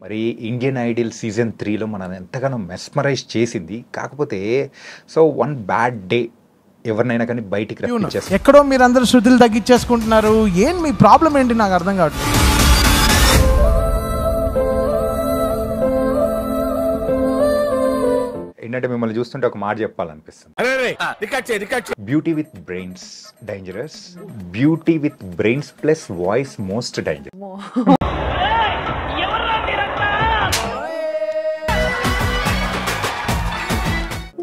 మరి Indian Idol season 3లో మనం ఎంతగానో మెస్మరైజ్ చేసింది. కాకపోతే సో వన్ బ్యాడ్ డే ఎవరినైనా కానీ బయటికి రప్పించేస్తారు. ఎక్కడో మీరు అందరూ శృతులు తగ్గించేసుకుంటున్నారు. ఏం మీ ప్రాబ్లం ఏంటి నాకు అర్థం కావట్లేదు. ఏంటంటే మిమ్మల్ని చూస్తుంటే ఒక మాట చెప్పాలనిపిస్తుంది. Beauty with brains dangerous, beauty with brains plus voice most dangerous.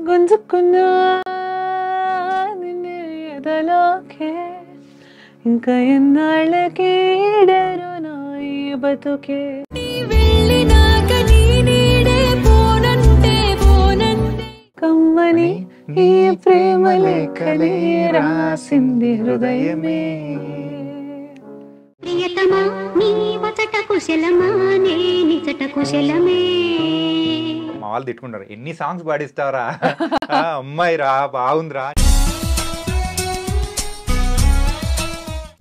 గుంజుకున్నా నిన్నే ఎదలోకే ఇంకా ఎన్నాళ్ళకి ఈడరు నా ఈ బతుకే. కమ్మని ఈ ప్రేమ లేఖలే రాసింది హృదయమే. ప్రియతమా నీ వచట కుశలమా నే నిజట కుశలమే. మా వాళ్ళు తిట్టుకుంటారు, ఎన్ని సాంగ్స్ పాడిస్తావరా అమ్మాయి రా బాగుందిరా.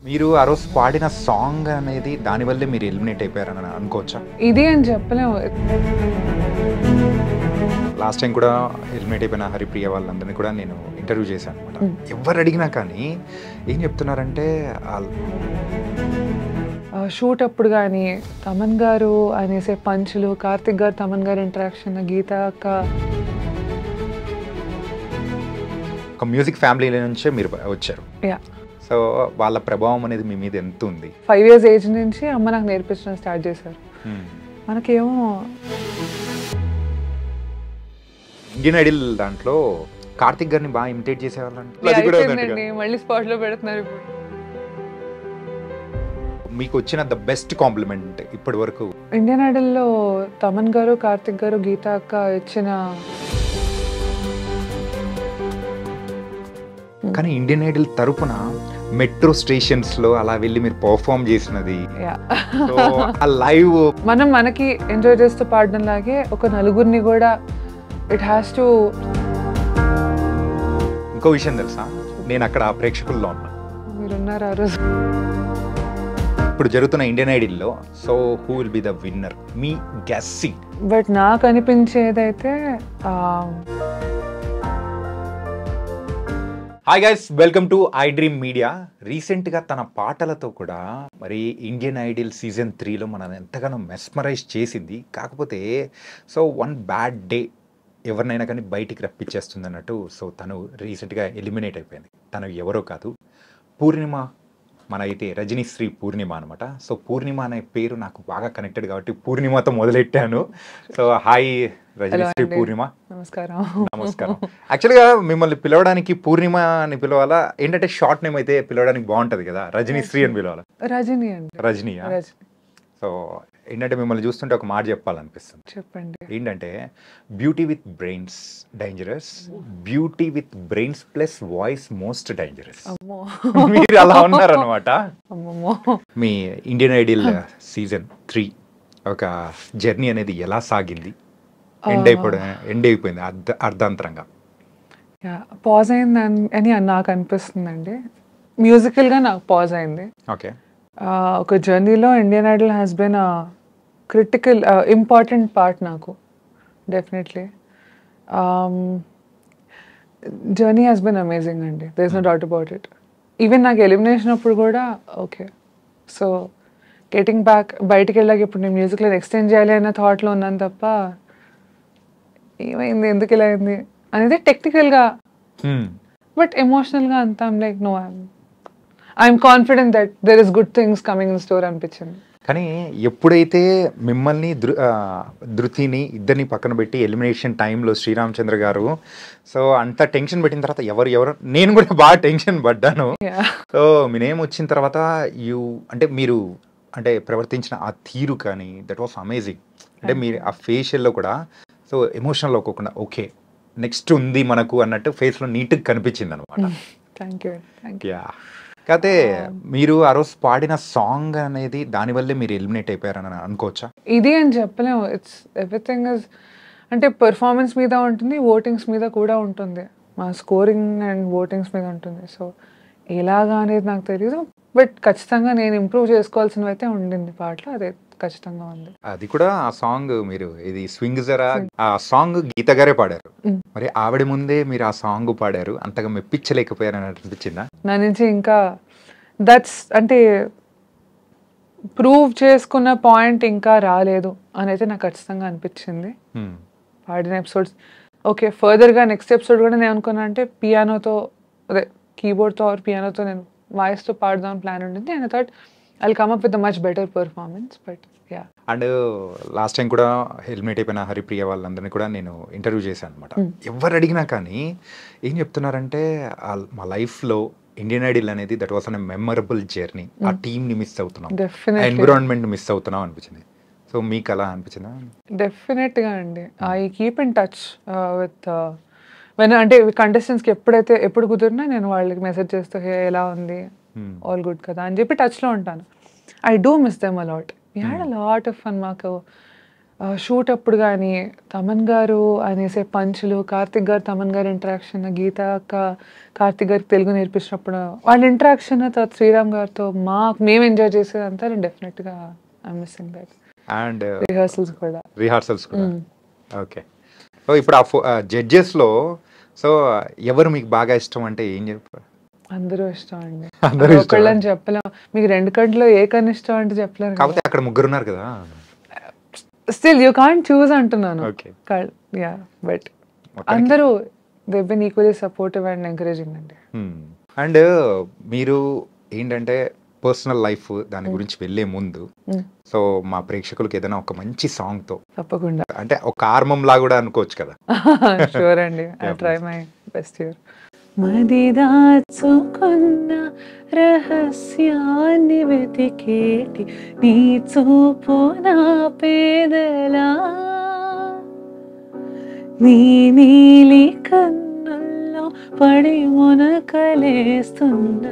మీరు ఆ రోజు పాడిన సాంగ్ అనేది దానివల్లే మీరు ఎలిమినేట్ అయిపోయారని అనుకోవచ్చా? ఇది అని చెప్పలేము. లాస్ట్ టైం కూడా ఎలిమినేట్ అయిపోయిన హరిప్రియ వాళ్ళందరినీ కూడా నేను ఇంటర్వ్యూ చేశాను అనమాట. ఎవరు అడిగినా కానీ ఏం చెప్తున్నారంటే షూట్ అప్పుడు కానీ తమన్ గారు అనేసే పంచులు, కార్తిక్ గారు తమన్ గారు ఇంటరాక్షన్, గీత అక్క ఒక మ్యూజిక్ ఫ్యామిలీ నుంచే మీరు వచ్చారు. సో వాళ్ళ ప్రభావం అనేది మీ మీద ఎంత ఉంది? 5 years ఏజ్ నుంచి అమ్మ నాకు నేర్పించడం స్టార్ట్ చేశారు. మనకేమో ఇండియన్ ఐడల్ దాంట్లో కార్తిక్ గారిని బాగా ఇమిటేట్ చేసేవాళ్ళండి. మళ్ళీ స్పాట్ లో పెడుతున్నారు ఇప్పుడు. మీకు వచ్చిన ద బెస్ట్ కాంప్లిమెంట్ ఇప్పటి వరకు? ఇండియన్ ఐడల్ లో తమన్ గారు, కార్తిక్ గారు, గీత అక్క ఇచ్చిన. కానీ ఇండియన్ ఐడల్ తరపున మెట్రో స్టేషన్స్ లో అలా వెళ్ళి మీరు పర్ఫార్మ్ చేసినది, లైవ్ మనం మనకి ఎంజాయ్ చేస్తూ పాడడం లాగే ఒక నలుగురిని కూడా ఇట్ హ్యాస్ టు. ఇంకో విషయం తెలుసా, నేను అక్కడ ప్రేక్షకుల్లో ఉన్నా, మీరున్నారు ఆ రోజు. ఇప్పుడు జరుగుతున్న ఇండియన్ ఐడల్లో so who will be the winner మీ గెస్సింగ్? బట్ నాకు అనిపించేదైతే hi guys, welcome to iDream Media. రీసెంట్గా తన పాటలతో కూడా మరి ఇండియన్ ఐడల్ సీజన్ 3లో మనం ఎంతగానో మెస్మరైజ్ చేసింది. కాకపోతే సో వన్ బ్యాడ్ డే ఎవరినైనా కానీ బయటికి రప్పించేస్తుంది అన్నట్టు. సో తను రీసెంట్గా ఎలిమినేట్ అయిపోయింది. తను ఎవరో కాదు, పూర్ణిమ. మన అయితే రజనీశ్రీ పూర్ణిమ అనమాట. సో పూర్ణిమ అనే పేరు నాకు బాగా కనెక్టెడ్ కాబట్టి పూర్ణిమతో మొదలెట్టాను. సో హాయ్ రజనీశ్రీ పూర్ణిమ. నమస్కారం. నమస్కారం. యాక్చువల్గా మిమ్మల్ని పిలవడానికి పూర్ణిమ అని పిలవాలా, ఏంటంటే షార్ట్ నేమ్ అయితే పిలవడానికి బాగుంటది కదా, రజనీశ్రీ అని పిలవాలా? రజనీ అండి. రజనీయా? సో ఏంటంటే మిమ్మల్ని చూస్తుంటే ఒక మాట చెప్పాలనిపిస్తుంది. చెప్పండి. ఏంటంటే beauty with brains dangerous, beauty with brains plus voice most dangerous. మీరు అలా ఉన్నారనమాట. మీ ఇండియన్ ఐడల్ సీజన్ 3 ఒక జర్నీ అనేది ఎలా సాగింది? ఎండ్ అయిపోయింది అర్ధాంతరంగా. పాజ్ అయింది అని నాకు అనిపిస్తుందండి. మ్యూజికల్గా నాకు పాజ్ అయింది. ఓకే. ఒక జర్నీలో Indian Idol has been critical important part నాకు. Definitely journey has been amazing అండి. There is no doubt about it. Even నాకు ఎలిమినేషన్ అప్పుడు కూడా ఓకే, సో గెటింగ్ బ్యాక్ బయటికి వెళ్ళాక ఇప్పుడు నేను మ్యూజిక్లో ఎక్స్టెండ్ చేయాలి అన్న థాట్లో ఉన్నాను తప్ప ఏమైంది, ఎందుకు ఇలా అయింది అనేది టెక్నికల్గా. బట్ ఎమోషనల్గా అంతా like no, I'm confident that there is good things coming in store అనిపించింది. కానీ ఎప్పుడైతే మిమ్మల్ని ధృతిని ఇద్దరిని పక్కన పెట్టి ఎలిమినేషన్ టైంలో శ్రీరామచంద్ర గారు సో అంత టెన్షన్ పెట్టిన తర్వాత ఎవరు నేను కూడా బాగా టెన్షన్ పడ్డాను. సో మీ నేమ్ వచ్చిన తర్వాత మీరు అంటే ప్రవర్తించిన ఆ తీరు కానీ దట్ వాస్ అమేజింగ్. అంటే మీరు ఆ ఫేషియల్లో కూడా సో ఎమోషనల్ అవ్వకుండా ఓకే నెక్స్ట్ ఉంది మనకు అన్నట్టు ఫేస్లో నీట్గా కనిపించింది అనమాట. Thank you. కాకపోతే మీరు ఆ రోజు పాడిన సాంగ్ అనేది దానివల్లే మీరు ఎలిమినేట్ అయిపోయారని అనుకోవచ్చా? ఇది అని చెప్పలేము. ఇట్స్ ఎవ్రీథింగ్ ఇస్ అంటే పెర్ఫార్మెన్స్ మీద ఉంటుంది, ఓటింగ్స్ మీద కూడా ఉంటుంది, మా స్కోరింగ్ అండ్ ఓటింగ్స్ మీద ఉంటుంది. సో ఎలాగా అనేది నాకు తెలియదు. బట్ ఖచ్చితంగా నేను ఇంప్రూవ్ చేసుకోవాల్సినవి అయితే ఉండింది పాటలో, అదే ఖచ్చితంగా ఉంది. అది కూడా ఆ సాంగ్ మీరు ఇది స్వింగ్ జరా ఆ సాంగ్ గీత గారే పాడారు. మరి ఆవిడ ముందే మీరు ఆ సాంగ్ పాడారు, అంతగా మెప్పించలేకపోయారు అని అనిపించిందా? నా నుంచి ఇంకా దట్స్ అంటే ప్రూవ్ చేసుకున్న పాయింట్ ఇంకా రాలేదు అని అయితే నాకు ఖచ్చితంగా అనిపించింది పాడిన ఎపిసోడ్స్. ఓకే, ఫర్దర్గా నెక్స్ట్ ఎపిసోడ్ కూడా నేను అనుకున్నా అంటే పియానోతో, అదే కీబోర్డ్తో ఆర్ పియానోతో నేను వాయిస్తో పాడదాం ప్లాన్ ఉండింది. And I thought I'll come up with much better performance. But yeah, and last time కూడా హెల్మెట్ అయిపోయిన హరిప్రియ వాళ్ళందరినీ కూడా నేను ఇంటర్వ్యూ చేశాను అనమాట. ఎవరు అడిగినా కానీ ఏం చెప్తున్నారంటే మా లైఫ్లో ఇండియన్ ఐడల్ అనేది that was an memorable journey. ఆ టీమ్ని మిస్ అవుతున్నాం, ఎన్విరాన్మెంట్ మిస్ అవుతున్నాం అనిపించింది. సో మీకు అలా అనిపించిందా? డెఫినెట్గా అండి. I keep in touch with అంటే కంటెస్టెంట్స్కి ఎప్పుడు కుదిరినా నేను వాళ్ళకి మెసేజ్ చేస్తూ హే ఎలా ఉంది, ఆల్ గుడ్ కదా అని చెప్పి టచ్లో ఉంటాను. I do miss them a lot. We had a lot of fun. మాకు షూట్ అప్పుడు కానీ తమన్ గారు అనేసే పంచులు, కార్తిక్ గారు తమన్ గారు ఇంటరాక్షన్, గీత అక్క కార్తిక్ గారికి తెలుగు నేర్పించినప్పుడు వాళ్ళ ఇంటరాక్షన్, తర్వాత శ్రీరామ్ గారితో మేము ఎంజాయ్ చేసేదంతా నేను డెఫినెట్గా I missing that. And rehearsals కూడా. ఓకే. సో ఇప్పుడు ఆ జడ్జెస్లో సో ఎవరు మీకు బాగా ఇష్టం అంటే ఏం చెప్పారు? అందరూ ఇష్టం అండి, ఒకళ్ళని చెప్పలేం. మీకు 2 కంట్లో ఏ కన్నా ఇష్టం అంటే చెప్పలేరు. కాకపోతే అక్కడ ముగ్గురు ఉన్నారు కదా, స్టిల్ యూ కాంట్ చూస్ అంటున్నాను. యా, బట్ అందరూ they been equally supportive and encouraging అండి. అండ్ మీరు ఏంటంటే పర్సనల్ లైఫ్ దాని గురించి వెళ్ళే ముందు సో మా ప్రేక్షకులకు ఏదైనా ఒక మంచి సాంగ్ తో, తప్పకుండా అంటే ఒక ఆర్మం లా కూడా అనుకోవచ్చు కదా. షూర్ అండి, I try my best here. మది దాచుకున్న రహస్యాన్ని వెతికేటి నీ చూపు నా పేదలా, నీ నీలి కన్నుల్లో పడి మునకలేస్తున్న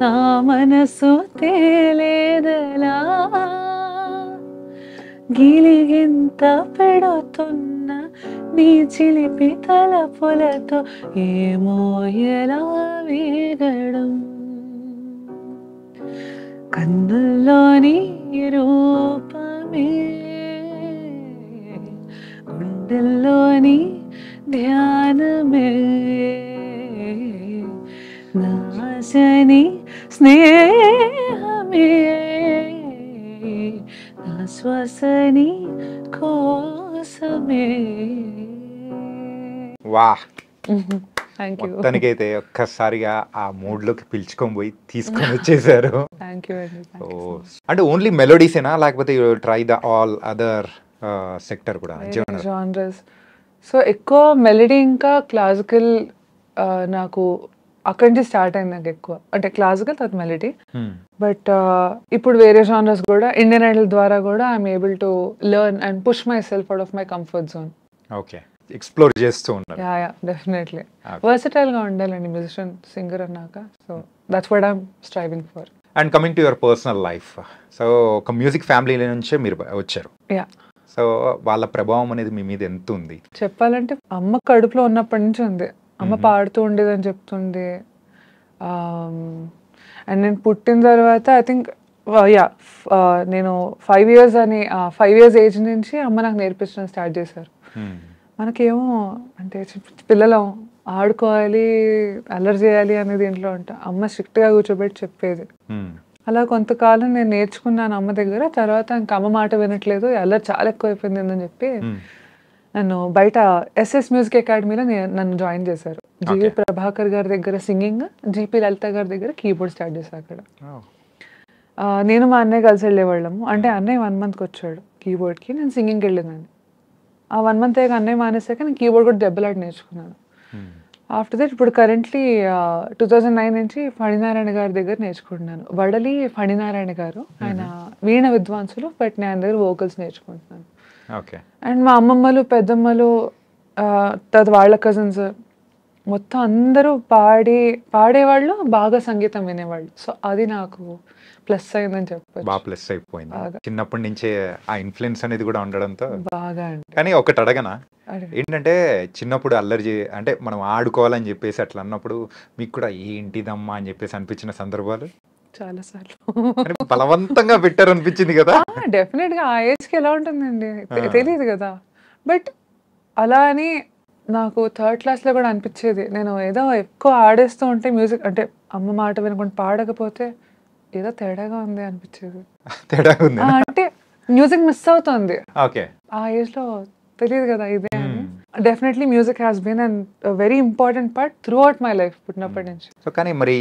నా మనసు తేలేదలా, గిలిగింత పెడుతున్న నీ చిలిపి తలపులతో ఏమో ఎలా వేగడం, కన్నుల్లోని రూపమే గుండెల్లోని ధ్యానమే, నాశని స్నేహమే నా శ్వాసని కోసమే. వాహ్, థ్యాంక్ యూ. మొత్తానికైతే ఒక్కసారిగా ఆ మూడ్ లోకి పిలుచుకొని పోయి తీసుకొని వచ్చేసారు. థ్యాంక్ యూ అండి. అంటే ఓన్లీ మెలోడీసేనా లేకపోతే try the all other sector కూడా? జానరస్. సో ఎక్కువ మెలడీ ఇంకా క్లాసికల్, నాకు అక్కడి నుంచి స్టార్ట్ అయింది. నాకు ఎక్కువ అంటే క్లాసికల్ తర్వాత మెలడీ. బట్ ఇప్పుడు వేరే జానర్స్ కూడా ఇండియన్ ఐడల్ ద్వారా కూడా I'm able to learn and push my self out of my comfort zone. Okay, explore చేస్తూ ఉన్నారు. యా, డెఫినెట్లీ వర్సటైల్ గా ఉండాలండి మ్యూజిషియన్, సింగర్ అన్నాక. So that's what I'm striving for. And coming to your personal life, so ఒక music family నుంచే మీరు వచ్చారు. Yeah. So వాళ్ళ ప్రభావం అనేది మీ మీద ఎంత ఉంది? చెప్పాలంటే అమ్మ కడుపులో ఉన్నప్పటి నుంచి ఉంది. అమ్మ పాడుతూ ఉండేదని చెప్తుండే. అండ్ నేను పుట్టిన తర్వాత ఐ థింక్ నేను 5 years ఏజ్ నుంచి అమ్మ నాకు నేర్పించడం స్టార్ట్ చేశారు. మనకేమో అంటే పిల్లలు ఆడుకోవాలి, అల్లరి చేయాలి అనేది ఇంట్లో ఉంటా, అమ్మ స్ట్రిక్ట్గా కూర్చోబెట్టి చెప్పేది. అలా కొంతకాలం నేను నేర్చుకున్నాను అమ్మ దగ్గర. తర్వాత ఇంకా అమ్మ మాట వినట్లేదు, అల్లరి చాలా ఎక్కువ అయిపోయింది అని చెప్పి నన్ను బయట SS మ్యూజిక్ అకాడమీలో నన్ను జాయిన్ చేశారు. జీవి ప్రభాకర్ గారి దగ్గర సింగింగ్, జీపీ లలిత గారి దగ్గర కీబోర్డ్ స్టార్ట్ చేశాను అక్కడ. నేను మా అన్నయ్య కలిసి వెళ్ళేవాళ్ళము. అంటే అన్నయ్య 1 monthకి వచ్చాడు కీబోర్డ్కి, నేను సింగింగ్కి వెళ్ళేదాన్ని. ఆ 1 month అన్నయ్య మానేసాక నేను కీబోర్డ్ కూడా దెబ్బలాట నేర్చుకున్నాను. ఆఫ్టర్ దట్ ఇప్పుడు కరెంట్లీ 2009 నుంచి ఫణినారాయణ గారి దగ్గర నేర్చుకుంటున్నాను. వడలి ఫణినారాయణ గారు, ఆయన వీణ విద్వాంసులు, బట్ నేను ఆయన దగ్గర వోకల్స్ నేర్చుకుంటున్నాను. అండ్ మా అమ్మమ్మలు, పెద్దమ్మలు, తర్వాత వాళ్ళ కజిన్స్ మొత్తం అందరూ పాడేవాళ్ళు, బాగా సంగీతం వినేవాళ్ళు. సో అది నాకు ప్లస్ అయిందని చెప్పచ్చు. బాగా ప్లస్ అయిపోయింది చిన్నప్పటి నుంచే ఆ ఇన్ఫ్లుయెన్స్ అనేది కూడా ఉండడంతో బాగా. కానీ ఒకటి అడగనా, ఏంటంటే చిన్నప్పుడు అల్లరి అంటే మనం ఆడుకోవాలని చెప్పేసి అట్లా అన్నప్పుడు మీకు కూడా ఏంటిదమ్మా అని చెప్పేసి అనిపించిన సందర్భాలు? చాలా సార్లు. బలవంతంగా పెట్టారు అనిపించింది కదా. డెఫినెట్ గా ఆ ఏజ్ కి ఎలా ఉంటుందండి తెలియదు కదా. బట్ అలా అని నాకు థర్డ్ క్లాస్ లో కూడా అనిపించేది, నేను ఏదో ఎక్కువ ఆడేస్తూ ఉంటే మ్యూజిక్ అంటే అమ్మ మాట వినకుండా పాడకపోతే ఏదో తేడాగా ఉంది అనిపించేది. తేడాగా ఉంది అంటే మ్యూజిక్ మిస్ అవుతుంది ఓకే. ఆ ఏజ్ లో, తెలియదు కదా ఇదే అని. Definitely music has been and very important part throughout my life పుట్టినప్పటి నుంచి. సో కానీ మరి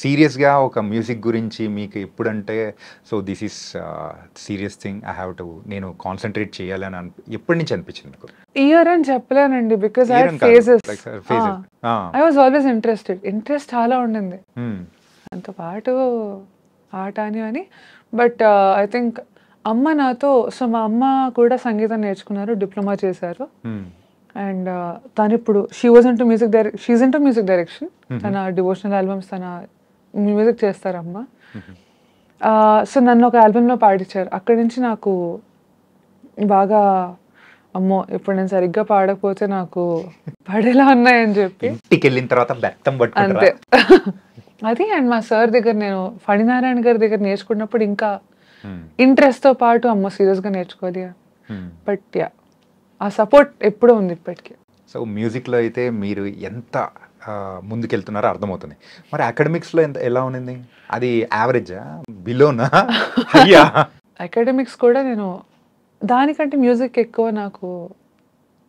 సీరియస్గా ఒక మ్యూజిక్ గురించి మీకు ఎప్పుడంటే so this is serious thing I have to నేను కాన్సన్ట్రేట్ చేయాలి అని ఎప్పటి నుంచి అనిపించింది మీకు? ఇయర్ అని చెప్పలేనండి, because I phases. I was always interest చాలా ఉండింది అంత పాటు ఆట అని. బట్ ఐ థింక్ అమ్మ నాతో, సో మా అమ్మ కూడా సంగీతం నేర్చుకున్నారు, డిప్లొమా చేశారు. అండ్ తను ఇప్పుడు షీఈ్ ఇంటూ మ్యూజిక్ డైరెక్షన్. తన డివోషనల్ ఆల్బమ్స్, తన మ్యూజిక్ చేస్తారు అమ్మ. సో నన్ను ఒక ఆల్బమ్లో పాడించారు. అక్కడి నుంచి నాకు బాగా అమ్మో ఇప్పుడు నేను సరిగ్గా పాడకపోతే నాకు పడేలా ఉన్నాయని చెప్పి ఇంటికి వెళ్ళిన తర్వాత బెత్తం అంతే అది. అండ్ మా సార్ దగ్గర, నేను ఫణినారాయణ గారి దగ్గర నేర్చుకున్నప్పుడు ఇంకా ఇంట్రెస్ట్తో పాటు అమ్మ సీరియస్గా నేర్చుకోవాలి. బట్ యా ఆ సపోర్ట్ ఎప్పుడూ ఉంది ఇప్పటికీ. సో మ్యూజిక్లో అయితే మీరు ఎంత ముందుకెళ్తున్నారో అర్థమవుతుంది. మరి అకాడమిక్స్లో ఎలా ఉన్నింది? అది యావరేజా, బిలోనా, హయ్యా? అకాడమిక్స్ కూడా నేను దానికంటే మ్యూజిక్ ఎక్కువ నాకు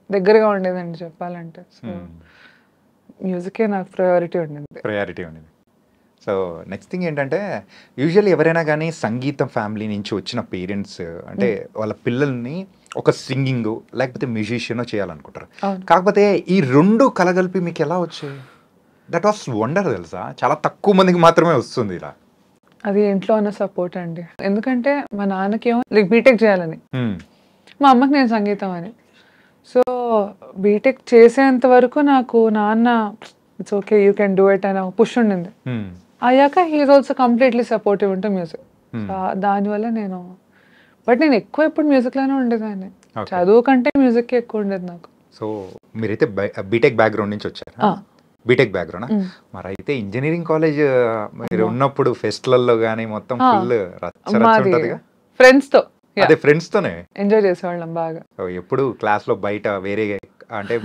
దగ్గరగా ఉండేదండి చెప్పాలంటే. సో మ్యూజికే నాకు ప్రయారిటీ ఉండింది. సో నెక్స్ట్ థింగ్ ఏంటంటే యూజువల్లీ ఎవరైనా కానీ సంగీతం ఫ్యామిలీ నుంచి వచ్చిన పేరెంట్స్ అంటే వాళ్ళ పిల్లల్ని ఒక సింగింగ్ లేకపోతే మ్యూజిషియన్ చేయాలనుకుంటారు. కాకపోతే ఈ రెండు కలగలిపి మీకు ఎలా వచ్చాయి? దట్ వాస్ వండర్ తెలుసా, చాలా తక్కువ మందికి మాత్రమే వస్తుంది ఇలా. అది ఇంట్లో ఉన్న సపోర్ట్ అండి. ఎందుకంటే మా నాన్నకి ఏమో లైక్ బీటెక్ చేయాలని, మా అమ్మకి నేను సంగీతం అని. సో బీటెక్ చేసేంత వరకు నాకు నాన్న it's okay you can do it అని పుష్ ఉండింది. అయ్యాక హీఈస్ ఆల్సో కంప్లీట్లీ సపోర్టివ్ ఉంటే మ్యూజిక్. దానివల్ల నేను ఎక్కువ ఎప్పుడు మ్యూజిక్లోనే ఉండేదాన్ని, చదువు కంటే మ్యూజిక్ ఎక్కువ ఉండేది నాకు. సో మీరైతే బీటెక్ బ్యాక్గ్రౌండ్ నుంచి వచ్చారు. బీటెక్ బ్యాక్గ్రౌండ్ మరి అయితే ఇంజనీరింగ్ కాలేజ్ మీరు ఉన్నప్పుడు ఫెస్ట్లలో కానీ మొత్తం ఫుల్ ఫ్రెండ్స్తో, అదే ఫ్రెండ్స్తోనే ఎంజాయ్ చేసేవాళ్ళం బాగా. ఎప్పుడు క్లాస్లో బయట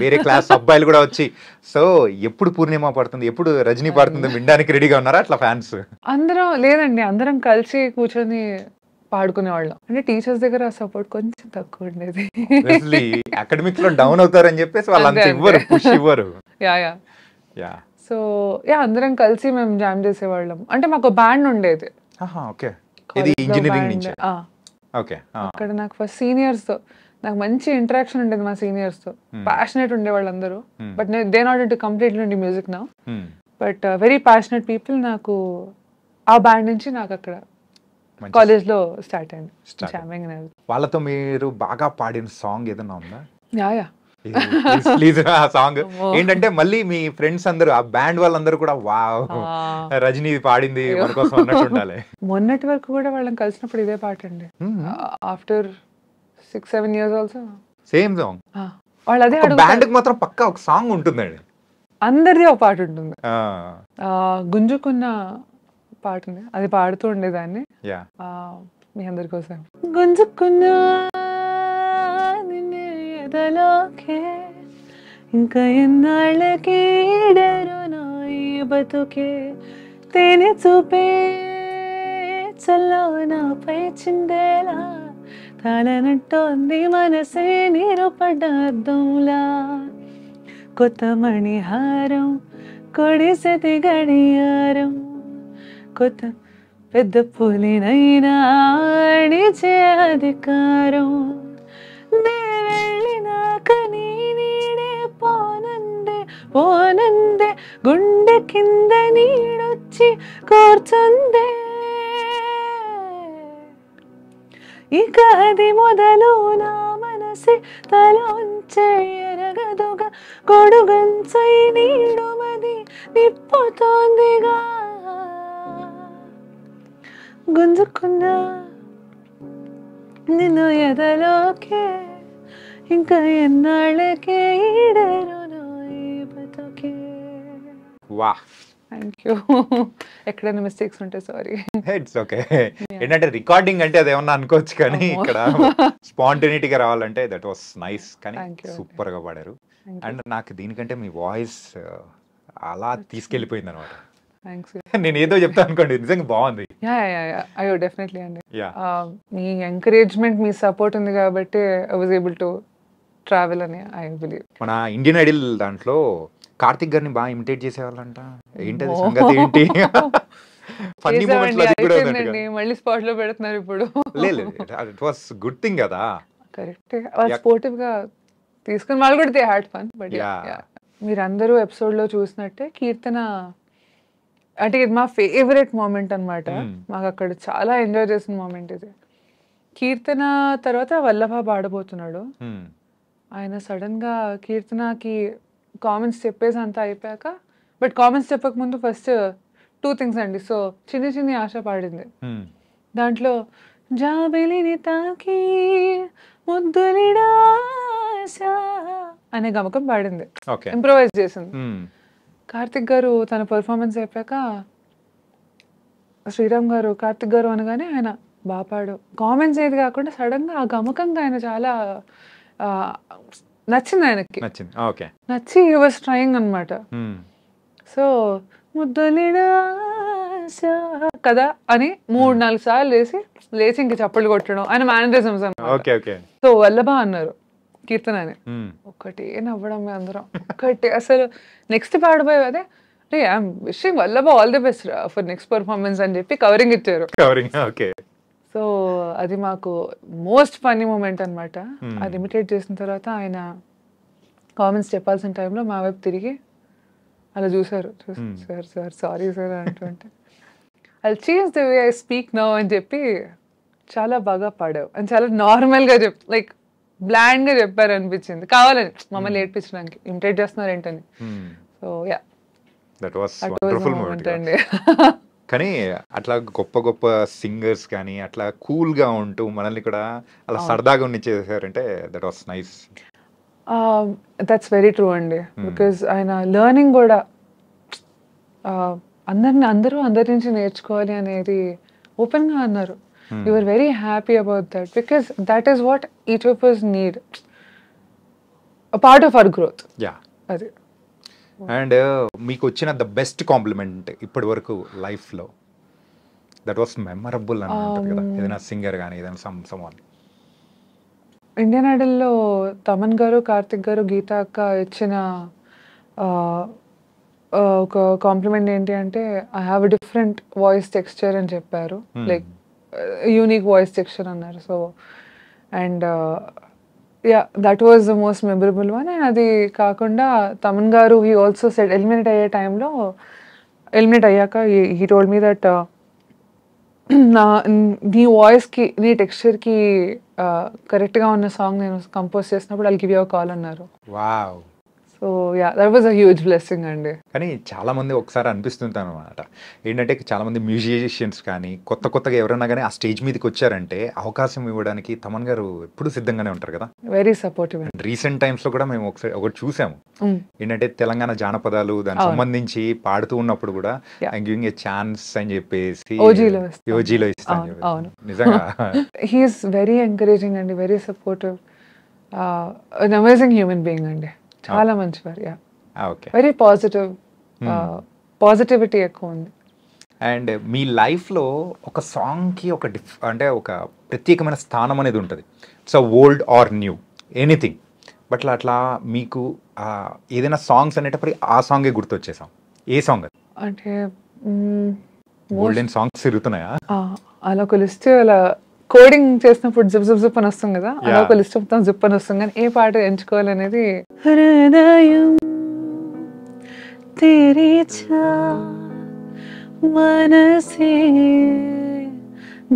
వేరే క్లాస్ అబ్బాయిలు కూడా వచ్చి సో ఎప్పుడు పూర్ణిమ పడుతుంది, ఎప్పుడు రజనీ పడుతుంది వినడానికి రెడీగా ఉన్నారా అట్లా ఫ్యాన్స్? అందరం లేదండి, అందరం కలిసి కూర్చొని పాడుకునేవాళ్ళం. అంటే టీచర్స్ దగ్గర సపోర్ట్ కొంచెం తక్కువ ఉండేది. అకాడమిక్స్ లో డౌన్ అవుతారని చెప్పేసి వాళ్ళు అంత ఇవ్వరు, పుష్ ఇవ్వరు. సో అందరం కలిసి మేము జామ్ చేసేవాళ్ళం. అంటే మాకు బ్యాండ్ ఉండేది. ఓకే, ఇది ఇంజనీరింగ్ నుంచి. ఓకే, అక్కడ నాకు ఫస్ట్ సీనియర్స్తో నాకు మంచి ఇంటరాక్షన్ ఉండేది. మా సీనియర్స్తో ప్యాషనెట్ ఉండే వాళ్ళందరూ. But they naught into completely into music now, but very passionate people. నాకు ఆ బ్యాండ్ నుంచి నాకు అక్కడ కాలేజ్లో స్టార్ట్ అయింది జామింగ్ అనేది. వాళ్ళతో మీరు బాగా పాడిన సాంగ్ ఏదైనా ఉందా? Yeah please. ఆ సాంగ్ ఏంటంటే మళ్ళీ మీ ఫ్రెండ్స్ అందరూ, ఆ బ్యాండ్ వాళ్ళందరూ కూడా వావ్ రజనీ పాడింది మన కోసం అన్నట్టు ఉండాలి. మొన్నటి వరకు కూడా వాళ్ళని కలిసినప్పుడు ఇదే పాట అండి. After 6-7 years also same song. వాళ్ళు అదే బ్యాండ్ కి మాత్రం పక్కా ఒక సాంగ్ ఉంటుందండి, అందరిది ఒక పాట ఉంటుంది. గుంజుకున్న పాట ఉంది, అది పాడుతూ ఉండేదాన్ని మీ అందరి కోసం. గుంజుకున్నా ఎదలోకే ఇంకా ఎన్నాళ్ళకి ఈడెరునా ఈ బతుకే, తేనె చూపే చల్లో నాపై చిందేలా తాళనంటోంది మనసే నీరు పడ్డ అద్దంలా, కొత్త మణిహారం కొడిసెతి గడియారం, కొత్త పెద్ద పులినైనా ఆడిచే అధికారం, వెళ్ళినాక నీ నీడే పోనందే గుండె కింద నీడొచ్చి కూర్చుందే, ఇక అది మొదలు నా మనసి తలోంచే ఎరగదుగా, కొడుగంచై నీడు మది నిప్పుతోందిగా, గుంజుకున్నా నిన్ను ఎదలోకే ఇంకా ఎన్నాళ్ళకే ఈడెరునా ఈ బతుకే. వా థ్యాంక్ యూ. ఎక్కడైనా మిస్టేక్స్ ఉంటే సారీ. It's okay. ఏంటంటే రికార్డింగ్ అంటే అదేమన్నా అనుకోవచ్చు, కానీ ఇక్కడ స్పాంటేనిటీగా రావాలంటే దట్ వాస్ నైస్. కానీ Thank you. సూపర్ గా పాడారు. Thank you. అండ్ నాకు దీనికంటే మీ వాయిస్ అలా తీసుకెళ్ళిపోయింది అనమాట. థ్యాంక్స్. నేను ఏదో చెప్తాను అనుకోండి, నిజంగా బాగుంది. అయ్యో డెఫినెట్లీ అండి. Yeah. మీ ఎంకరేజ్మెంట్, మీ సపోర్ట్ ఉంది కాబట్టి I was able to travel అని ఐ బిలీవ్. మన ఇండియన్ ఐడల్ దాంట్లో కార్తిక్ గారిని బాగా ఇమిటేట్ చేసేవాళ్ళంట. ఏంటది సంగతి ఏంటి? ఫన్నీ మూమెంట్స్ లో అది కూడా అయిపోయిందండి, మళ్ళీ స్పాట్ లో పెడుతున్నారు ఇప్పుడు. లేదు, ఇట్ వాస్ గుడ్ థింగ్ కదా. కరెక్ట్. స్పోర్టివ్ గా తీసుకుని వాళ్ళు కూడా దే హ్యాడ్ ఫన్. బట్ మీరందరూ ఎపిసోడ్ లో చూసినట్టే కీర్తన అంటే ఇది మా ఫేవరెట్ మూమెంట్ అన్నమాట. మాకు అక్కడ చాలా ఎంజాయ్ చేసిన మూమెంట్ ఇది. కీర్తన తర్వాత వల్లభ పాడబోతున్నాడు. ఆయన సడన్ గా కీర్తనకి కామెంట్స్ చెప్పేసి అంతా అయిపోయాక, బట్ కామెంట్స్ చెప్పక ముందు ఫస్ట్ 2 things అండి. సో చిన్ని చిన్ని ఆశ పాడింది. దాంట్లో జాబిలిని తాకి ముద్దులిడా ఆశ అనే గమకం పాడింది, ఇంప్రొవైజ్ చేసింది. కార్తిక్ గారు తన పర్ఫార్మెన్స్ అయిపోయాక శ్రీరామ్ గారు కార్తిక్ గారు అనగానే ఆయన బాగా పాడు, కామెంట్స్ ఏది కాకుండా సడన్ గా ఆ గమకంగా ఆయన చాలా నచ్చింది ఆయనకి. నచ్చి హీ వాజ్ ట్రైయింగ్ అనమాట. సో ముద్దులిడా కదా అని 3-4 సార్లు లేచి ఇంక చప్పట్లు కొట్టడం ఆయన మేనరిజమ్స్ అన్నమాట. సో వల్లభ అన్నారు కీర్తన అని, ఒక్కటే నవ్వడం అందరం. ఒక్కటే అసలు నెక్స్ట్ పాడబోయే అదే రే I'm wishing Vallabha all the best for next performance అని చెప్పి కవరింగ్ ఇచ్చారు. సో అది మాకు మోస్ట్ ఫన్నీ మూమెంట్ అనమాట. అది ఇమిటేట్ చేసిన తర్వాత ఆయన కామెంట్స్ చెప్పాల్సిన టైంలో మా వైపు తిరిగి అలా చూసారు. సార్ సార్ సారీ సార్ అంటుంటే I change the way I speak now అని చెప్పి చాలా బాగా పాడావు అని చాలా నార్మల్గా లైక్ బ్లాండ్గా చెప్పారు అనిపించింది, కావాలని మమ్మల్ని ఏడ్పించడానికి ఇమిటేట్ చేస్తున్నారు ఏంటని. So yeah that was wonderful moment అండి. కానీ అట్లా గొప్ప గొప్ప సింగర్స్ కానీ అట్లా కూల్గా ఉంటూ మనల్ని కూడా అలా సరదాగా ఉండిచ్చేసారంటే that was nice. That's very true అండి. బికాజ్ ఆయన లెర్నింగ్ కూడా అందరూ అందరి నుంచి నేర్చుకోవాలి అనేది ఓపెన్గా అన్నారు. You are very happy about that because that is what each of us need, part of our growth. అది. అండ్ మీకు వచ్చిన ద బెస్ట్ కాంప్లిమెంట్ ఇప్పటి వరకు లైఫ్లో దట్ వాస్ మెమరబుల్ అని ఉంటుంది కదా, ఏదైనా సింగర్ కానీ ఏదైనా సమ్వన్? ఇండియన్ ఐడల్లో తమన్ గారు కార్తిక్ గారు గీతా అక్క ఇచ్చిన ఒక కాంప్లిమెంట్ ఏంటి అంటే I have a different voice texture అని చెప్పారు. లైక్ యూనిక్ వాయిస్ టెక్స్చర్ అన్నారు. So and yeah that was the most memorable one. And అది కాకుండా తమన్ గారు హీ ఆల్సో సెడ్ ఎలిమినేట్ అయ్యే టైంలో, ఎలిమినేట్ అయ్యాక హీ టోల్డ్ మీ దట్ నీ వాయిస్కి నీ టెక్స్చర్కి కరెక్ట్గా ఉన్న సాంగ్ నేను కంపోజ్ చేసినప్పుడు I'll give you a call అన్నారు. Wow. So yeah that was a huge blessing అండి. కానీ చాలామంది ఒకసారి అనిపిస్తుంటాను అనమాట, ఏంటంటే చాలామంది మ్యూజిషియన్స్ కానీ కొత్తగా ఎవరైనా కానీ ఆ స్టేజ్ మీదకి వచ్చారంటే అవకాశం ఇవ్వడానికి తమన్ గారు ఎప్పుడు సిద్ధంగానే ఉంటారు కదా. Very supportive. రీసెంట్ టైమ్స్లో కూడా మేము ఒకటి చూసాము, ఏంటంటే తెలంగాణ జానపదాలు దానికి సంబంధించి పాడుతూ ఉన్నప్పుడు కూడా ఐ గివింగ్ ఏ ఛాన్స్ అని చెప్పేసి ఓజీలో ఇస్తాను. నిజంగా హీఈస్ వెరీ ఎంకరేజింగ్ అండి, very supportive, an amazing human being అండి. చాలా మంచివారు. యా వెరీ పాజిటివ్, పాజిటివిటీ ఎక్కువ ఉంది. అండ్ మీ లైఫ్లో ఒక సాంగ్కి అంటే ఒక ప్రత్యేకమైన స్థానం అనేది ఉంటుంది. So old or new anything, but అట్లా మీకు ఏదైనా సాంగ్స్ అనేటప్పుడు ఆ సాంగే గుర్తొచ్చేసాం. ఏ సాంగ్ అది? అంటే గోల్డెన్ సాంగ్స్ తిరుగుతున్నాయా? అలా ఒక లిస్ట్, అలా కోడింగ్ చేసినప్పుడు జిప్ జిప్ జిప్ అని వస్తుంది కదా, అలా ఒక లిస్ట్ మొత్తం జిప్ అని వస్తుంది. కానీ ఏ పాట ఎంచుకోవాలనేది హృదయం తెరిచా మనసే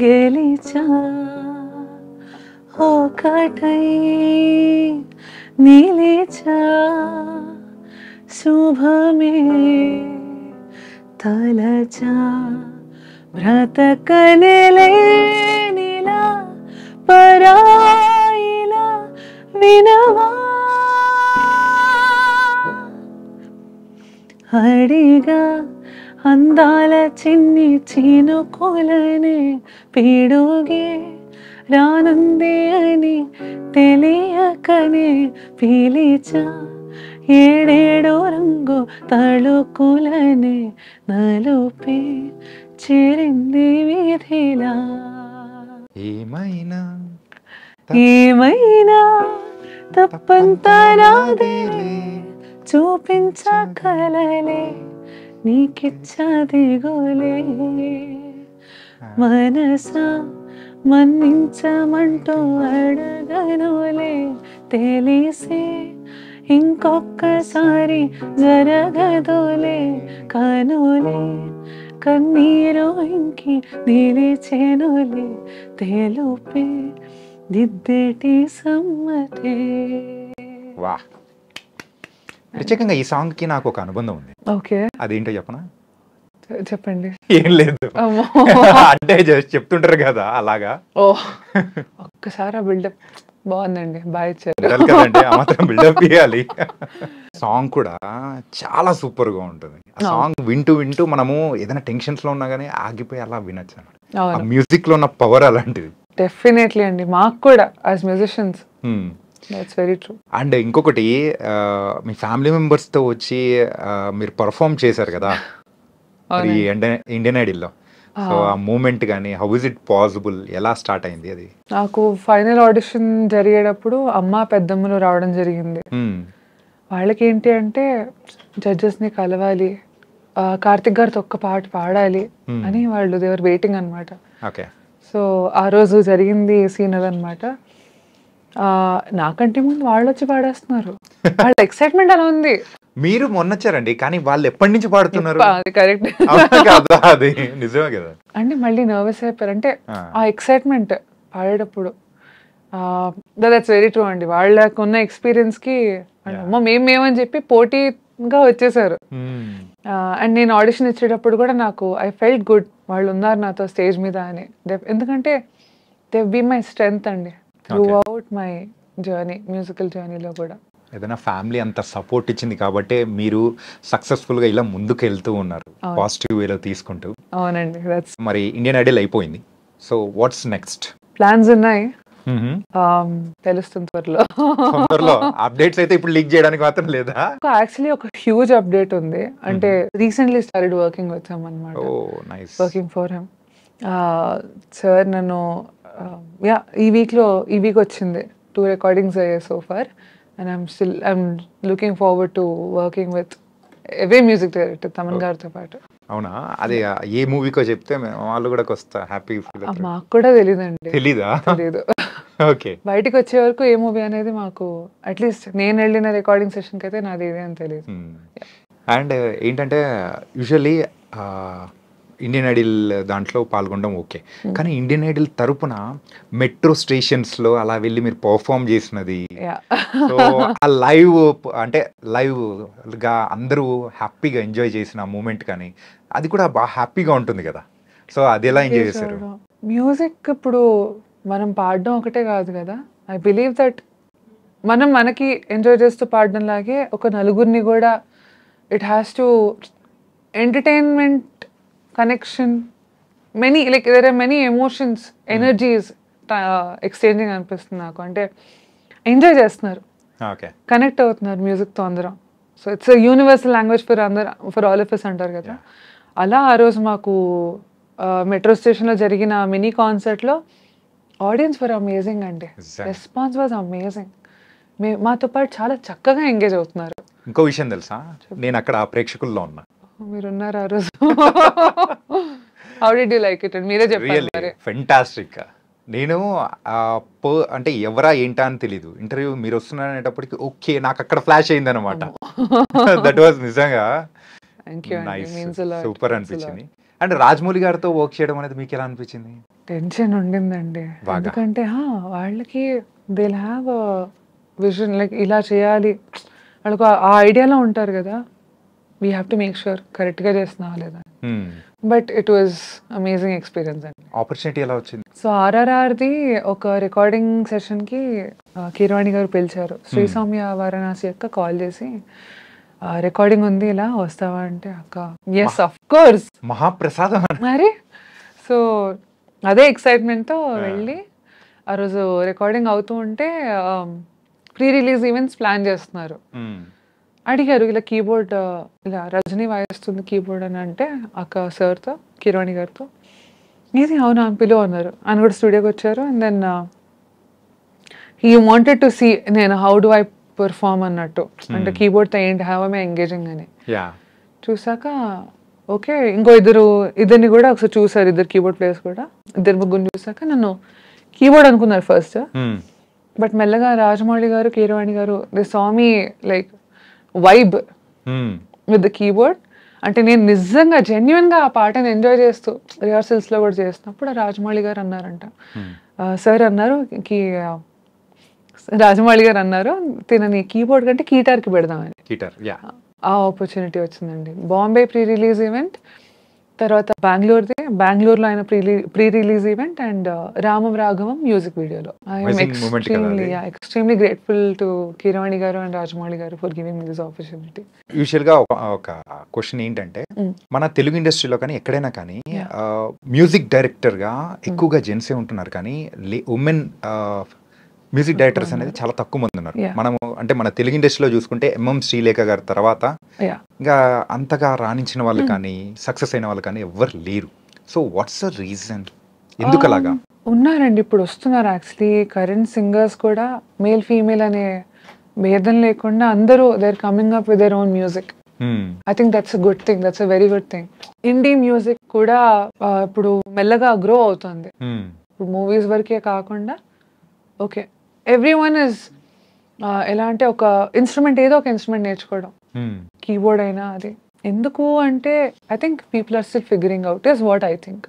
గెలిచా ఒకటై నిలిచా శుభమే తలచా బ్రతకనేలేనిలా పరాయిలా వినవా అడిగా అందాల చిన్ని చినుకులనే పీడుగే రానుంది అని తెలియకనే పీలిచా ఏడేడో రంగు తళుకులనే నలుపే చేరింది వీధిలా ఏమైనా ఏమైనా తప్పంతా నాదేలే చూపించగలలే నీకిచ్చదిగోలే మనసా మన్నించమంటూ అడగనులే తెలిసే ఇంకొక్కసారి జరగదులే కనులే కన్నీరు ఇంకి నిలిచేనులే తెలుపే దిద్దేటి సమ్మతే. వా, ప్రత్యేకంగా ఈ సాంగ్ కి నాకు ఒక అనుబంధం ఉంది. ఓకే, అదేంటో చెప్పనా? చెప్పండి. ఏం లేదు, అమ్మో. అంటే జస్ట్ చెప్తుంటారు కదా అలాగా. ఓ, ఒక్కసారి ఆ బిల్డప్ బాగుందండి, బాగా ఇచ్చారు. ఉండాలి కదండి, ఆ మాత్రం బిల్డప్ ఇవ్వాలి. సాంగ్ కూడా చాలా సూపర్ గా ఉంటుంది. ఆ సాంగ్ వింటూ వింటూ మనము ఏదైనా టెన్షన్స్ లో ఉన్నా గానీ ఆగిపోయి అలా వినొచ్చు అన్నమాట. ఆ మ్యూజిక్ లో ఉన్న పవర్ అలాంటిది. డెఫినెట్లీ అండి, మాకు కూడా as musicians that's very true. And ఇంకొకటి, మీ ఫ్యామిలీ మెంబర్స్ తో వచ్చి మీరు పర్ఫామ్ చేశారు కదా మరి ఇండియన్ ఐడల్ లో. సో ఆ మూమెంట్ కానీ హౌ ఇస్ ఇట్ పాసిబుల్, ఎలా స్టార్ట్ అయింది అది? నాకు ఫైనల్ ఆడిషన్ జరిగేటప్పుడు అమ్మ పెద్దమ్మలు రావడం జరిగింది. వాళ్ళకి ఏంటి అంటే జడ్జెస్ని కలవాలి, కార్తిక్ గారితో ఒక్క పాట పాడాలి అని వాళ్ళు దేవర్ వెయిటింగ్ అనమాట. ఓకే. సో ఆ రోజు జరిగింది సీన్ అదనమాట. నాకంటే ముందు వాళ్ళు వచ్చి పాడేస్తున్నారు, వాళ్ళ ఎక్సైట్మెంట్ అలా ఉంది. మీరు మొన్న వచ్చారండి, కానీ వాళ్ళు ఎప్పటి నుంచి పాడుతున్నారు? అది కరెక్ట్, అది నిజమే కదా. అంటే మళ్ళీ నర్వస్ అయిపోయారు, అంటే ఆ ఎక్సైట్మెంట్ పాడేటప్పుడు. దట్స్ వెరీ ట్రూ అండి, వాళ్ళకు ఉన్న ఎక్స్పీరియన్స్ కి అమ్మ మేమేమని చెప్పి పోటీగా వచ్చేసారు. అండ్ నేను ఆడిషన్ ఇచ్చేటప్పుడు కూడా నాకు ఐ ఫెల్ట్ గుడ్, వాళ్ళు ఉన్నారు నాతో స్టేజ్ మీద అని. ఎందుకంటే దే బీ మై స్ట్రెంగ్త్ అండి through out my journey, musical జర్నీలో కూడా. ఏదైనా ఫ్యామిలీ అంత సపోర్ట్ ఇచ్చింది కాబట్టి మీరు సక్సెస్ఫుల్ గా ఇలా ముందుకు వెళ్తూ ఉన్నారు, పాజిటివ్ వేలో తీసుకుంటూ. అవునండి. మరి ఇండియన్ ఐడల్ అయిపోయింది, సో వాట్స్ నెక్స్ట్? ప్లాన్స్ ఉన్నాయి, తెలుస్తుంది త్వరలో. అప్డేట్స్ అయితే ఇప్పుడు లీక్ చేయడానికి మాత్రం లేదా? యాక్చువల్లీ ఒక హ్యూజ్ అప్డేట్ ఉంది, అంటే recently started working with him అన్నమాట. Working for him. సార్ నన్ను ఈ వీక్ వచ్చింది 2 రికార్డింగ్స్ అయ్యాయి so far. And I'm looking forward to working with every music director, Thaman గారితో పాటు. అవునా? అదే ఏ మూవీకో చెప్తే వాళ్ళు కూడా వస్తా హ్యాపీ ఫీల్ అవుతారు. మాకు కూడా తెలియదండి. తెలీదా? తెలీదు. ఓకే. బయటికి వచ్చే వరకు ఏ మూవీ అనేది మాకు, అట్లీస్ట్ నేను వెళ్ళిన రికార్డింగ్ సెషన్కి అయితే నాది ఇదే అని తెలియదు. అండ్ ఏంటంటే యూజువల్లీ ఇండియన్ ఐడల్ దాంట్లో పాల్గొనడం ఓకే, కానీ ఇండియన్ ఐడల్ తరపున మెట్రో స్టేషన్స్లో అలా వెళ్ళి మీరు పర్ఫామ్ చేసినది, సో ఆ లైవ్ అంటే లైవ్గా అందరూ హ్యాపీగా ఎంజాయ్ చేసిన మూమెంట్ కానీ అది కూడా బాగా హ్యాపీగా ఉంటుంది కదా. సో అది ఎలా ఎంజాయ్ చేశారు? మ్యూజిక్ ఇప్పుడు మనం పాడడం ఒకటే కాదు కదా, ఐ బిలీవ్ దట్ మనం మనకి ఎంజాయ్ చేస్తూ పాడడం లాగే ఒక నలుగురిని కూడా it has to entertainment, connection, many like there are many emotions, energies exchanging అనిపిస్తుంది నాకు. అంటే ఎంజాయ్ చేస్తున్నారు, కనెక్ట్ అవుతున్నారు మ్యూజిక్తో అందరం. So it's universal language for all of us అంటారు కదా. అలా ఆ రోజు మాకు మెట్రో స్టేషన్లో జరిగిన మినీ కాన్సర్ట్లో ఆడియన్స్ వర్ అమేజింగ్ అండి, రెస్పాన్స్ వాజ్ అమేజింగ్. మాతో పాటు చాలా చక్కగా ఎంగేజ్ అవుతున్నారు. ఇంకో విషయం తెలుసా, నేను అక్కడ ప్రేక్షకుల్లో ఉన్నా. మీరున్నారు ఆ రోజు. How did you like it? మీరే చెప్పారు. మరి ఫెంటాస్టిక్. నేను అంటే ఎవరా ఏంటా అని తెలీదు, ఇంటర్వ్యూ మీరు వస్తున్నారనేటప్పటికి ఓకే నాకు అక్కడ ఫ్లాష్ అయింది అనమాట. దట్ వాజ్ నిజంగా సూపర్ అనిపించింది. అండ్ రాజమౌళి గారితో వర్క్ చేయడం అనేది మీకు ఎలా అనిపించింది? టెన్షన్ ఉండిందండి, ఎందుకంటే వాళ్ళకి దే హ్యావ్ విజన్, లైక్ ఇలా చేయాలి, వాళ్ళకు ఆ ఐడియాలో ఉంటారు కదా. We have to make sure కరెక్ట్గా చేస్తున్నావా లేదా. But it was amazing experience అండి. ఆపర్చునిటీ ఎలా వచ్చింది? సో RRRది ఒక రికార్డింగ్ సెషన్కి కీరవాణి గారు పిలిచారు. శ్రీ సౌమ్య వారణాసి యొక్క కాల్ చేసి రికార్డింగ్ ఉంది ఇలా వస్తావా అంటే అక్క ఎస్ ఆఫ్ కోర్స్ మహాప్రసాదం. మరి. సో అదే ఎక్సైట్మెంట్తో వెళ్ళి ఆ రోజు రికార్డింగ్ అవుతూ ఉంటే ప్రీ రిలీజ్ ఈవెంట్స్ ప్లాన్ చేస్తున్నారు. అడిగారు ఇలా కీబోర్డ్ ఇలా రజనీ వాయిస్తుంది కీబోర్డ్ అని అంటే అక్క సార్తో కిరవాణి గారితో ఇది అవునా పిలువ అన్నారు. ఆయన కూడా స్టూడియోకి వచ్చారు. And then he wanted to see నేను హౌ డు ఐ పర్ఫార్మ్ అన్నట్టు, అంటే కీబోర్డ్తో ఏంటి హౌ ఐ ఎంగేజింగ్ అని చూసాక ఓకే ఇంకో ఇద్దరిని కూడా ఒకసారి చూసారు, ఇద్దరు కీబోర్డ్ ప్లేయర్స్ కూడా, ఇద్దరు ముగ్గురు చూసాక నన్ను కీబోర్డ్ అనుకున్నారు ఫస్ట్. బట్ మెల్లగా రాజమౌళి గారు కీరవాణి గారు they saw me like vibe with the keyboard. అంటే నేను నిజంగా జెన్యున్గా ఆ పాటను ఎంజాయ్ చేస్తూ రిహార్సల్స్లో కూడా చేస్తున్నప్పుడు రాజమౌళి గారు అన్నారంట, సార్ అన్నారు రాజమౌళి గారు అన్నారు తినని కీబోర్డ్ కంటే కీటార్కి పెడదామని. ఆ ఆపర్చునిటీ వచ్చిందండి. బాంబే ప్రీ రిలీజ్ ఈవెంట్, తర్వాత బెంగళూరులో ఆయన pre release event and Ramam Raghavam music వీడియోలో. I'm extremely grateful to Keeravani garu and Rajamouli garu for giving me this opportunity. యూజువల్గా ఒక క్వశ్చన్ ఏంటంటే మన తెలుగు ఇండస్ట్రీలో కానీ ఎక్కడైనా కానీ మ్యూజిక్ డైరెక్టర్గా ఎక్కువగా జెంట్సే ఉంటున్నారు, కానీ ఉమెన్ మ్యూజిక్ డైరెక్టర్స్ అనేది చాలా తక్కువ మంది ఉన్నారు. మనము అంటే మన తెలుగు ఇండస్ట్రీలో చూసుకుంటే ఎంఎం శ్రీలేఖ గారి తర్వాత ఇంకా అంతగా రాణించిన వాళ్ళు కానీ సక్సెస్ అయిన వాళ్ళు కానీ ఎవ్వరు లేరు. సో వాట్స్ ద రీజన్, ఎందుకు అలాగా? ఉన్నారండి, ఇప్పుడు వస్తున్నారు. యాక్చువల్లీ కరెంట్ సింగర్స్ కూడా మేల్ ఫీమేల్ అనే భేదం లేకుండా అందరూ they are coming up with their own music. I think that's a good thing, that's a very good thing. Indie music కూడా ఇప్పుడు మెల్లగా గ్రో అవుతుంది. ఇప్పుడు మూవీస్ వరకే కాకుండా ఓకే ఎవ్రీ వన్ ఇస్ ఎలా అంటే ఒక ఇన్స్ట్రుమెంట్ ఏదో ఒక ఇన్స్ట్రుమెంట్ నేర్చుకోవడం, కీబోర్డ్ అయినా అది. ఎందుకు అంటే I think people are still figuring out is what I think.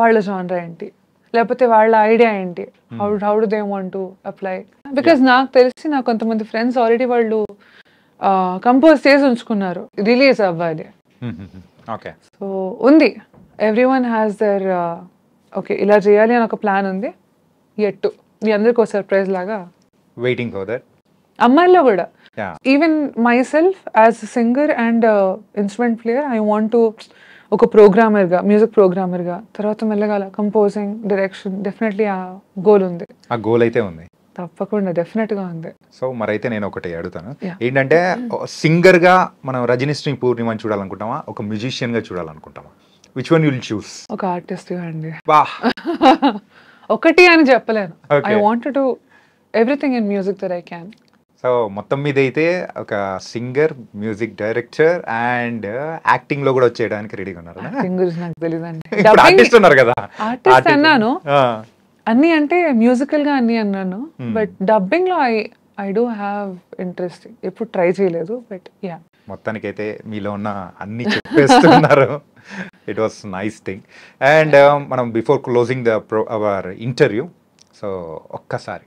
వాళ్ళ జానర్ ఏంటి, లేకపోతే వాళ్ళ ఐడియా ఏంటి, how do they want to apply. Because నాకు తెలిసి నాకు కొంతమంది ఫ్రెండ్స్ ఆల్రెడీ వాళ్ళు కంపోజ్ చేసి ఉంచుకున్నారు, రిలీజ్ అవ్వాలి. సో ఉంది, every one has their okay ఇలా చేయాలి అని ఒక ప్లాన్ ఉంది. ఎట్టు మీ అందరికి ఒక సర్ప్రైజ్ లాగా వెయిటింగ్ ఫర్ దట్. అమ్మాయిల్లో కూడా even myself as singer and instrument player I want to ఒక ప్రోగ్రామర్గా మ్యూజిక్ ప్రోగ్రామర్గా తర్వాత మెల్లగా కంపోజింగ్ డైరెక్షన్ డెఫినెట్లీ ఆ గోల్ ఉంది. ఆ గోల్ అయితే ఉంది, తప్పకుండా డెఫినెట్గా ఉంది. సో మరైతే నేను ఒకటి అడుగుతాను ఏంటంటే సింగర్గా మనం రజనీశ్రీ పూర్ణిమని చూడాలనుకుంటామా, ఒక మ్యూజిషియన్గా చూడాలనుకుంటామా? విచ్ వన్ యుల్ చూస్? ఒక ఆర్టిస్ట్గా అండి. ఒకటి అని చెప్పలేను. I want to everything in music that I can. So మొత్తం మీద అయితే ఒక singer, music director and acting లో కూడా వచ్చేయడానికి రెడీగా ఉన్నారు. నాకు తెలియదండి, ఆర్టిస్ట్ ఉన్నారు కదా. ఆర్టిస్ట్ అన్నాను అన్ని అంటే మ్యూజికల్ గా అన్ని అన్నాను, బట్ డబ్బింగ్ లో ఐ డూ హ్యావ్ ఇంట్రెస్ట్. ఎప్పుడు ట్రై చేయలేదు, బట్ యా మొత్తానికైతే మీలో ఉన్న అన్ని చెప్పేస్తున్నారు. It was nice thing. And మనం before closing our interview, so ఒక్కసారి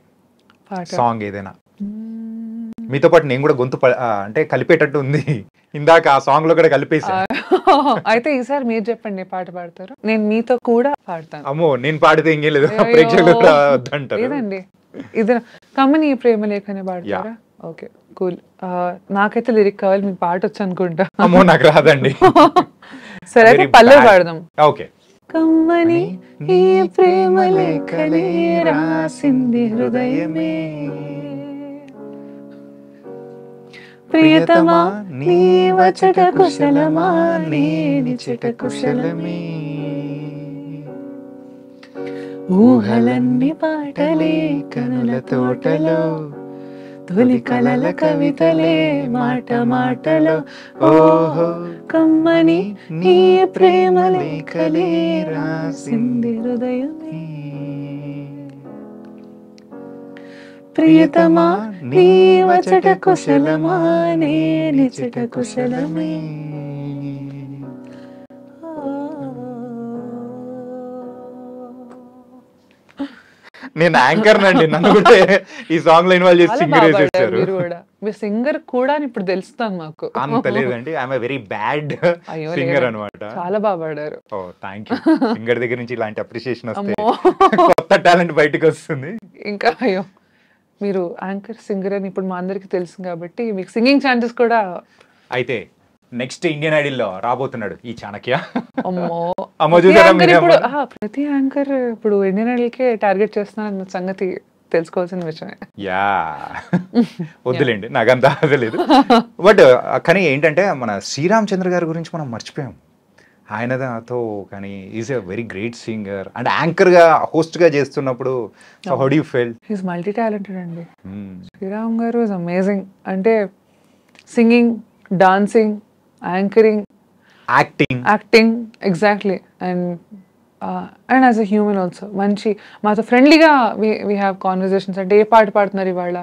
సాంగ్ ఏదైనా మీతో పాటు నేను కూడా గొంతు అంటే కలిపేటట్టు ఉంది, ఇందాక ఆ సాంగ్ లో కూడా కలిపేసా. అయితే ఈసారి మీరు చెప్పండి పాట పాడతారు, నేను మీతో కూడా పాడతాను. అమ్మో నేను పాడితే ఇంకేం లేదు, ప్రేక్షకులు వద్దంటారు. లేదండి, ఇది కమ్మని ప్రేమ లేఖనే పాడతారా? Okay cool. నాకైతే లిరిక్ కావాలి, మీకు పాట వచ్చు అనుకుంటా. అమ్మో నాకు రాదండి. సరే అయితే పల్లవి పాడదాం. ఓకే. కమ్మని ఈ ప్రేమ లేఖనే రాసింది హృదయమే, ప్రియతమా నీ వచట కుశలమా నిచట కుశలమే, ఊహలన్నీ పాటలే కనుల తోటలో, తొలి కలల కవితలే మాట మాటలో, ఓహో కమ్మని నీ ప్రేమ లేఖలే రాసింది హృదయమే, ప్రియతమా నీ వచట కుశలమా నిచట కుశలమే. నేను యాంకర్ నండి, నన్ను కూడా ఈ సాంగ్ లో ఇన్వాల్వ్ చేసి సింగర్ చేశారు. మీరు సింగర్ కూడా ఇప్పుడు తెలుస్తాను మాకు. అంత లేదండి, I'm a very bad singer అన్నమాట. చాలా బాగా పాడారు. ఓ థ్యాంక్ యూ. సింగర్ దగ్గర నుంచి ఇలాంటి అప్రిషియేషన్ వస్తే కొత్త టాలెంట్ బయటకు వస్తుంది. ఇంకా అయ్యో మీరు యాంకర్ సింగర్ అని ఇప్పుడు మా అందరికి తెలుసు కాబట్టి మీకు సింగింగ్ ఛాన్సెస్ కూడా అయితే నెక్స్ట్ ఇండియన్ ఐడల్లో రాబోతున్నాడు ఈ చాణక్య. అమ్మో అమ్మో ప్రతి చూసారా యాంకర్ మీరు? ఇప్పుడు ప్రతి యాంకర్ ఇప్పుడు ఇండియన్ ఐడల్కే టార్గెట్ చేస్తున్న సంగతి తెలుసుకోవాల్సిన విషయమే. యా వద్దులేండి, నాకంత అదలేదు. బట్ కానీ ఏంటంటే మన శ్రీరామ్ చంద్ర గారి గురించి మనం మర్చిపోయాం. ఆయనతో కానీ is a very great singer and యాంకర్గా హోస్ట్గా చేస్తున్నప్పుడు so how do you feel? He's multi talented అండి. Sriram garu is amazing. అంటే singing, dancing, anchoring, acting exactly. And as a human also మంచి మాతో ఫ్రెండ్లీగా వీ హ్యావ్ కాన్వర్జేషన్స్. అంటే ఏ పాట పాడుతున్నారు ఇవాళ,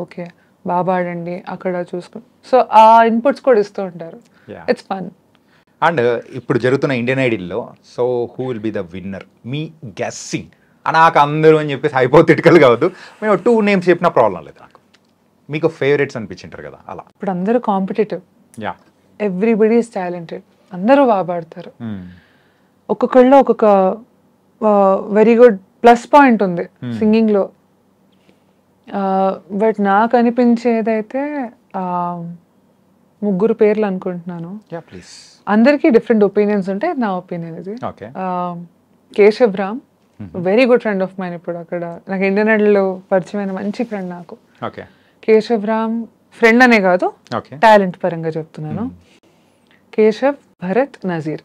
ఓకే బాగా పాడండి అక్కడ చూసుకుని, సో ఆ ఇన్పుట్స్ కూడా ఇస్తూ ఉంటారు. It's fun. అండ్ ఇప్పుడు జరుగుతున్న ఇండియన్ ఐడల్లో so who will be the winner మీ గెస్సింగ్? నాకు అందరూ అని చెప్పేసి హైపోథెటికల్ కావద్దు, మేము 2 నేమ్స్ చెప్పిన ప్రాబ్లం లేదు. నాకు మీకు ఫేవరెట్స్ అనిపించింటారు కదా అలా. ఇప్పుడు అందరూ competitive, yeah everybody is talented, అందరూ బాగా పాడతారు. ఒక్కొక్కళ్ళు ఒక్కొక్క వెరీ గుడ్ ప్లస్ పాయింట్ ఉంది సింగింగ్లో. బట్ నాకు అనిపించేదైతే 3 పేర్లు అనుకుంటున్నాను. అందరికీ డిఫరెంట్ ఒపీనియన్స్ ఉంటాయి. నా ఒపీనియన్ ఇది. Keshav Ram, very good friend of mine. ఇప్పుడు అక్కడ నాకు ఇండియన్ ఐడల్లో పరిచయమైన మంచి ఫ్రెండ్ నాకు. కేశవ్ రామ్ ఫ్రెండ్ అనే కాదు, టాలెంట్ పరంగా చెప్తున్నాను. కేశవ్, భరత్, నజీర్,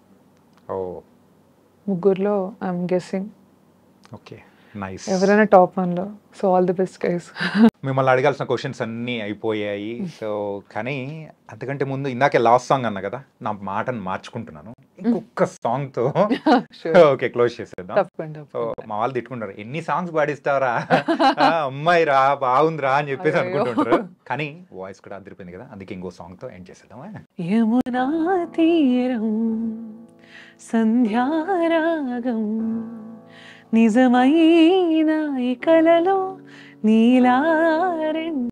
3లో ఐఎమ్ గెస్సింగ్ ఎవరైనా టాప్ 1లో. So all the best guys. మిమ్మల్ని అడగాల్సిన క్వశ్చన్స్ అన్నీ అయిపోయాయి. సో కానీ అంతకంటే ముందు ఇందాకే లాస్ట్ సాంగ్ అన్నా కదా, నా మాటను మార్చుకుంటున్నాను. ఇంకొక సాంగ్తో ఓకే క్లోజ్ చేసేద్దాం. సో మా వాళ్ళు తిట్టుకుంటారు, ఎన్ని సాంగ్స్ పాడిస్తారా అమ్మాయి రా బాగుందిరా అని చెప్పేసి అనుకుంటుంటారు. కానీ వాయిస్ కూడా అదిరిపోయింది కదా, అందుకే ఇంకో సాంగ్తో ఎండ్ చేసేద్దాం. యమునా తీరం సంధ్యారాగం నిజమైన ఈ కలలో నీలారెండు